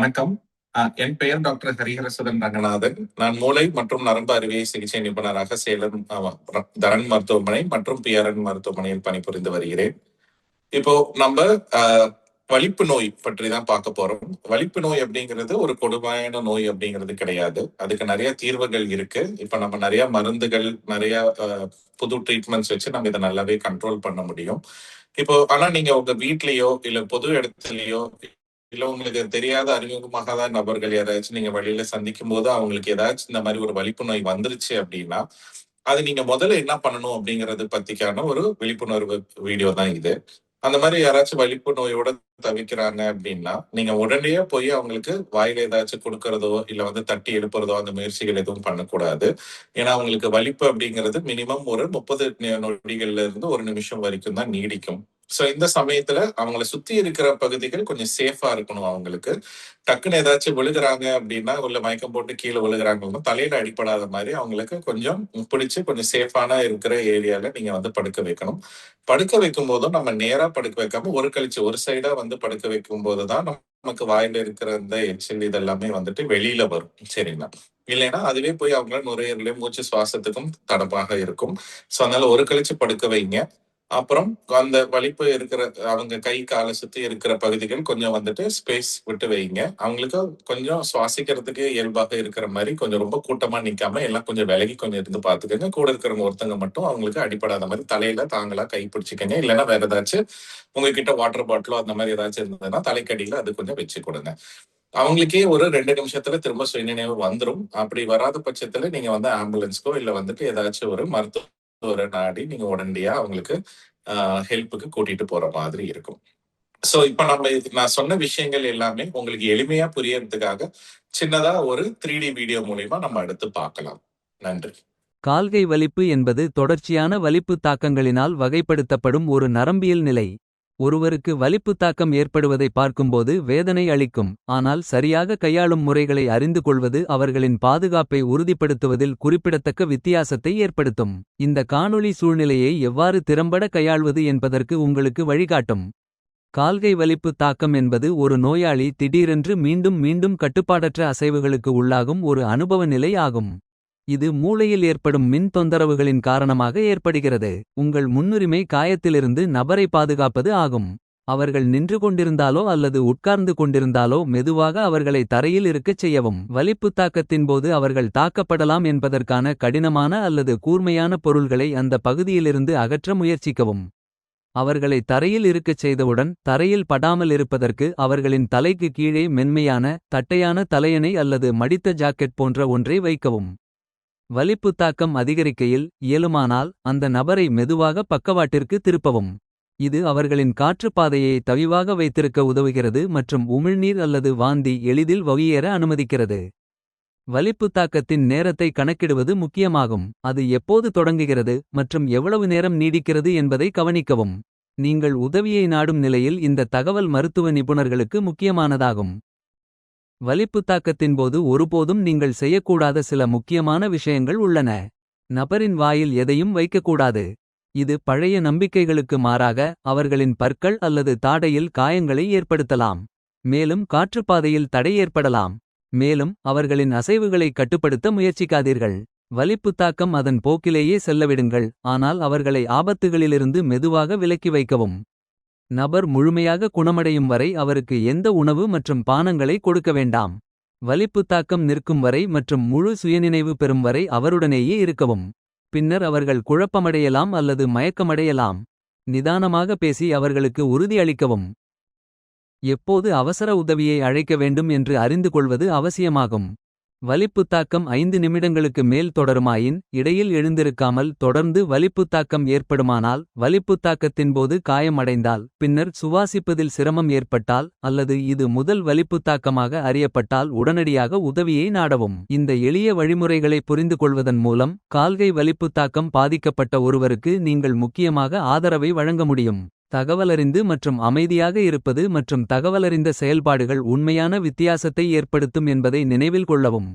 வணக்கம். என் பெயர் டாக்டர் ஹரிஹரசுதன் ரங்கநாதன். நான் மூளை மற்றும் நரம்பு அறுவை சிகிச்சை நிபுணராக சேலம் தரன் மருத்துவமனை மற்றும் பிஆர்என் மருத்துவமனையில் பணிபுரிந்து வருகிறேன். இப்போ நம்ம வலிப்பு நோய் பற்றி தான் பார்க்க போறோம். வலிப்பு நோய் அப்படிங்கிறது ஒரு கொடுமையான நோய் அப்படிங்கிறது கிடையாது. அதுக்கு நிறைய தீர்வுகள் இருக்கு. இப்ப நம்ம நிறைய மருந்துகள், நிறைய புது ட்ரீட்மெண்ட்ஸ் வச்சு நம்ம இதை நல்லாவே கண்ட்ரோல் பண்ண முடியும். இப்போ ஆனா நீங்க உங்க வீட்லயோ இல்ல பொது இடத்துலயோ இல்ல உங்களுக்கு தெரியாத அறிமுகமாகாத நபர்கள் யாராச்சும் நீங்க வழியில சந்திக்கும் போது அவங்களுக்கு ஏதாச்சும் இந்த மாதிரி ஒரு வலிப்பு நோய் வந்துருச்சு அப்படின்னா, அது நீங்க முதல்ல என்ன பண்ணணும் அப்படிங்கறது பத்திக்கான ஒரு விழிப்புணர்வு வீடியோ தான் இது. அந்த மாதிரி யாராச்சும் வலிப்பு நோயோட தவிக்கிறாங்க அப்படின்னா, நீங்க உடனே போய் அவங்களுக்கு வாயில ஏதாச்சும் கொடுக்கறதோ, இல்ல தட்டி எழுப்புறதோ அந்த முயற்சிகள் எதுவும் பண்ணக்கூடாது. ஏன்னா அவங்களுக்கு வலிப்பு அப்படிங்கிறது மினிமம் ஒரு 30 நொடிகள்ல இருந்து 1 நிமிஷம் வரைக்கும் தான் நீடிக்கும். சோ இந்த சமயத்துல அவங்கள சுத்தி இருக்கிற பகுதிகள் கொஞ்சம் சேஃபா இருக்கணும் அவங்களுக்கு. டக்குன்னு ஏதாச்சும் விழுகுறாங்க அப்படின்னா, உள்ள மயக்கம் போட்டு கீழே விழுகுறாங்கன்னா, தலையில அடிபடாத மாதிரி அவங்களுக்கு கொஞ்சம் பிடிச்சு கொஞ்சம் சேஃபான இருக்கிற ஏரியால நீங்க படுக்க வைக்கணும். படுக்க வைக்கும் போதும் நம்ம நேரா படுக்க வைக்காம ஒரு கழிச்சு ஒரு சைடா படுக்க வைக்கும் போதுதான் நமக்கு வாயில இருக்கிற இந்த எச்சில் இதெல்லாமே வெளியில வரும். சரிங்களா? இல்லைன்னா அதுவே போய் அவங்க நுரையீரலையும் மூச்சு சுவாசத்துக்கும் தடமாக இருக்கும். சோ அதனால ஒரு கழிச்சு படுக்க வைங்க. அப்புறம் அந்த வலிப்பு இருக்கிற அவங்க கை காலை சுத்தி இருக்கிற பகுதிகள் கொஞ்சம் ஸ்பேஸ் விட்டு வைங்க. அவங்களுக்கு கொஞ்சம் சுவாசிக்கிறதுக்கு இயல்பாக இருக்கிற மாதிரி கொஞ்சம் ரொம்ப கூட்டமா நிக்காம எல்லாம் கொஞ்சம் விலகி கொஞ்சம் இருந்து பாத்துக்கோங்க. கூட இருக்கிறவங்க ஒருத்தங்க மட்டும் அவங்களுக்கு அடிபடாத மாதிரி தலையில தாங்களா கை பிடிச்சிக்கங்க. இல்லைன்னா வேற ஏதாச்சும் உங்ககிட்ட வாட்டர் பாட்டிலோ அந்த மாதிரி ஏதாச்சும் இருந்ததுன்னா தலைக்கடியில அது கொஞ்சம் வச்சு கொடுங்க. அவங்களுக்கே ஒரு 2 நிமிஷத்துல திரும்ப சுயநினைவு வந்துரும். அப்படி வராத பட்சத்துல நீங்க ஆம்புலன்ஸ்க்கோ இல்ல ஏதாச்சும் ஒரு மருத்துவரை நாடி நீங்க உடனடியா அவங்களுக்கு ஹெல்ப்புக்கு கூட்டிட்டு போற மாதிரி இருக்கும். சோ இப்ப நான் சொன்ன விஷயங்கள் எல்லாமே உங்களுக்கு எளிமையா புரியறதுக்காக சின்னதா ஒரு 3D வீடியோ மூலியமா நம்ம அடுத்து பார்க்கலாம். நன்றி. கால்கை வலிப்பு என்பது தொடர்ச்சியான வலிப்பு தாக்கங்களினால் வகைப்படுத்தப்படும் ஒரு நரம்பியல் நிலை. ஒருவருக்கு வலிப்பு தாக்கம் ஏற்படுவதை பார்க்கும்போது வேதனை அளிக்கும். ஆனால் சரியாக கையாளும் முறைகளை அறிந்து கொள்வது அவர்களின் பாதுகாப்பை உறுதிப்படுத்துவதில் குறிப்பிடத்தக்க வித்தியாசத்தை ஏற்படுத்தும். இந்த காணொளி சூழ்நிலையை எவ்வாறு திறம்பட கையாள்வது என்பதற்கு உங்களுக்கு வழிகாட்டும். கால்கை வலிப்பு தாக்கம் என்பது ஒரு நோயாளி திடீரென்று மீண்டும் மீண்டும் கட்டுப்பாடற்ற அசைவுகளுக்கு உள்ளாகும் ஒரு அனுபவ நிலை ஆகும். இது மூளையில் ஏற்படும் மின் தொந்தரவுகளின் காரணமாக ஏற்படுகிறது. உங்கள் முன்னுரிமை காயத்திலிருந்து நபரை பாதுகாப்பது ஆகும். அவர்கள் நின்று கொண்டிருந்தாலோ அல்லது உட்கார்ந்து கொண்டிருந்தாலோ மெதுவாக அவர்களை தரையில் இருக்கச் செய்யவும். வலிப்பு தாக்கத்தின் போது அவர்கள் தாக்கப்படலாம் என்பதற்கான கடினமான அல்லது கூர்மையான பொருள்களை அந்த பகுதியிலிருந்து அகற்ற முயற்சிக்கவும். அவர்களை தரையில் இருக்கச் செய்தவுடன் தரையில் படாமல் இருப்பதற்கு அவர்களின் தலைக்கு கீழே மென்மையான தட்டையான தலையணை அல்லது மடித்த ஜாக்கெட் போன்ற ஒன்றை வைக்கவும். வலிப்பு தாக்கம் அதிகரிக்கையில் இயலுமானால் அந்த நபரை மெதுவாக பக்கவாட்டிற்கு திருப்பவும். இது அவர்களின் காற்றுப்பாதையை தவிவாக வைத்திருக்க உதவுகிறது மற்றும் உமிழ்நீர் அல்லது வாந்தி எளிதில் வெளியேற அனுமதிக்கிறது. வலிப்பு தாக்கத்தின் நேரத்தை கணக்கிடுவது முக்கியமாகும். அது எப்போது தொடங்குகிறது மற்றும் எவ்வளவு நேரம் நீடிக்கிறது என்பதை கவனிக்கவும். நீங்கள் உதவியை நாடும் நிலையில் இந்த தகவல் மருத்துவ நிபுணர்களுக்கு முக்கியமானதாகும். வலிப்பு தாக்கத்தின் போது ஒருபோதும் நீங்கள் செய்யக்கூடாத சில முக்கியமான விஷயங்கள் உள்ளன. நபரின் வாயில் எதையும் வைக்கக்கூடாது. இது பழைய நம்பிக்கைகளுக்கு மாறாக அவர்களின் பற்கள் அல்லது தாடையில் காயங்களை ஏற்படுத்தலாம். மேலும் காற்றுப்பாதையில் தடை ஏற்படலாம். மேலும் அவர்களின் அசைவுகளை கட்டுப்படுத்த முயற்சிக்காதீர்கள். வலிப்பு தாக்கம் அதன் போக்கிலேயே செல்லவிடுங்கள். ஆனால் அவர்களை ஆபத்துகளிலிருந்து மெதுவாக விலக்கி வைக்கவும். நபர் முழுமையாக குணமடையும் வரை அவருக்கு எந்த உணவு மற்றும் பானங்களை கொடுக்க வேண்டாம். வலிப்பு தாக்கம் நிற்கும் வரை மற்றும் முழு சுயநினைவு பெறும் வரை அவருடனேயே இருக்கவும். பின்னர் அவர்கள் குழப்பமடையலாம் அல்லது மயக்கமடையலாம். நிதானமாக பேசி அவர்களுக்கு உறுதி அளிக்கவும். எப்போது அவசர உதவியை அழைக்க வேண்டும் என்று அறிந்து கொள்வது அவசியமாகும். வலிப்பு தாக்கம் 5 நிமிடங்களுக்கு மேல் தொடருமாயின் இடையில் எழுந்திருக்காமல் தொடர்ந்து வலிப்பு தாக்கம் ஏற்படுமானால், வலிப்பு தாக்கத்தின் போது காயம் அடைந்தால், பின்னர் சுவாசிப்பதில் சிரமம் ஏற்பட்டால் அல்லது இது முதல் வலிப்பு தாக்கமாக அறியப்பட்டால் உடனடியாக உதவியை நாடவும். இந்த எளிய வழிமுறைகளை புரிந்து கொள்வதன் மூலம் கால்கை வலிப்பு தாக்கம் பாதிக்கப்பட்ட ஒருவருக்கு நீங்கள் முக்கியமாக ஆதரவை வழங்க முடியும். தகவலறிந்து மற்றும் அமைதியாக இருப்பது மற்றும் தகவலறிந்த செயல்பாடுகள் உண்மையான வித்தியாசத்தை ஏற்படுத்தும் என்பதை நினைவில் கொள்ளவும்.